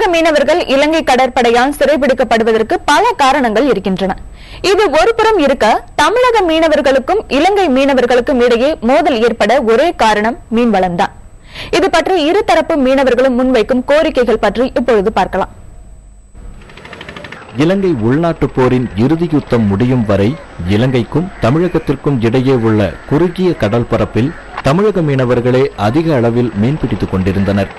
தமிழக மீனவர்கள் இலங்கை கடற்படையால் சிறைபிடிக்கப்படுவதற்கு பல காரணங்கள் இருக்கின்றன. இது ஒருபுறம் இருக்க, தமிழக மீனவர்களுக்கும் இலங்கை மீனவர்களுக்கும் இடையே மோதல் ஏற்பட ஒரே காரணம் மீன்வளம்தான். இது பற்றி இருதரப்பு மீனவர்களும் முன்வைக்கும் கோரிக்கைகள் பற்றி இப்பொழுது பார்க்கலாம். இலங்கை உள்நாட்டு போரின் இறுதி யுத்தம் முடியும் வரை இலங்கைக்கும் தமிழகத்திற்கும் இடையே உள்ள குறுகிய கடல் பரப்பில் தமிழக மீனவர்களே அதிக அளவில் மீன்பிடித்துக் கொண்டிருந்தனர்.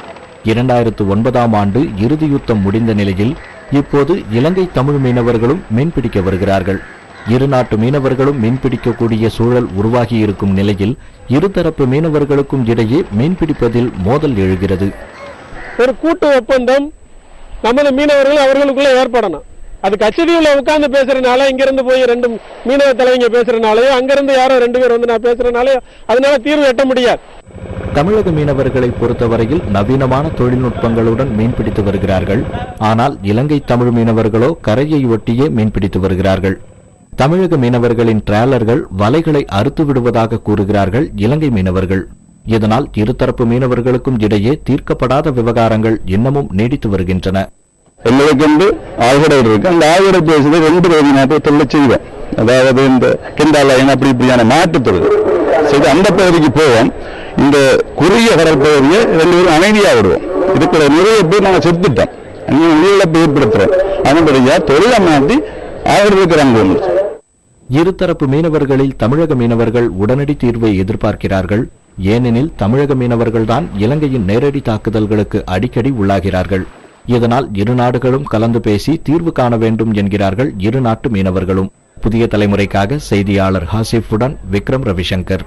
2009ஆம் ஆண்டு இறுதி யுத்தம் முடிந்த நிலையில் இப்போது இலங்கை தமிழ் மீனவர்களும் மீன்பிடிக்க வருகிறார்கள். இரு நாட்டு மீனவர்களும் மீன்பிடிக்கக்கூடிய சூழல் உருவாகி இருக்கும் நிலையில் இருதரப்பு மீனவர்களுக்கும் இடையே மீன்பிடிப்பதில் மோதல் எழுகிறது. ஒரு கூட்டு ஒப்பந்தம் நமது மீனவர்கள் அவர்களுக்குள்ள ஏற்படணும். அது கச்சேரியில உட்கார்ந்து பேசுறதுனால, இங்கிருந்து போய் ரெண்டு மீனவ தலைவங்க பேசுறதுனாலயோ, அங்கிருந்து யாரோ ரெண்டு பேர் வந்து நான் பேசுறதுனாலயோ அதனால தீர்வு எட்ட முடியாது. தமிழக மீனவர்களை பொறுத்தவரையில் நவீனமான தொழில்நுட்பங்களுடன் மீன்பிடித்து வருகிறார்கள். ஆனால் இலங்கை தமிழ் மீனவர்களோ கரையை ஒட்டியே மீன்பிடித்து வருகிறார்கள். தமிழக மீனவர்களின் டிராலர்கள் வலைகளை அறுத்து விடுவதாக கூறுகிறார்கள் இலங்கை மீனவர்கள். இதனால் இருதரப்பு மீனவர்களுக்கும் இடையே தீர்க்கப்படாத விவகாரங்கள் இன்னமும் நீடித்து வருகின்றன. எங்களுக்கு ஆழ்கடை இருக்கு. அந்த ஆழ்கடை பேசுறது 2 பகுதி தொழில் செய்வேன். அதாவது இந்த கெண்டாலைன் அப்படி இப்படியான மாட்டு தொழில் செய்து அந்த பகுதிக்கு போவோம். இந்த குறுகிய கடற்பகுதியை 2 பேரும் அமைதியா விடுவோம். இருக்கிற நிறைய பேர் நாங்கள் செத்துட்டோம். உயிரிழப்பு ஏற்படுத்துறோம். அதன்படியா தொழிலை மாற்றி ஆழ்கிறாங்க. இருதரப்பு மீனவர்களில் தமிழக மீனவர்கள் உடனடி தீர்வை எதிர்பார்க்கிறார்கள். ஏனெனில் தமிழக மீனவர்கள்தான் இலங்கையின் நேரடி தாக்குதல்களுக்கு அடிக்கடி உள்ளாகிறார்கள். இதனால் இரு நாடுகளும் கலந்து பேசி தீர்வு காண வேண்டும் என்கிறார்கள் இரு நாட்டு மீனவர்களும். புதிய தலைமுறைக்காக செய்தியாளர் ஹாசிஃபுடன் விக்ரம் ரவிசங்கர்.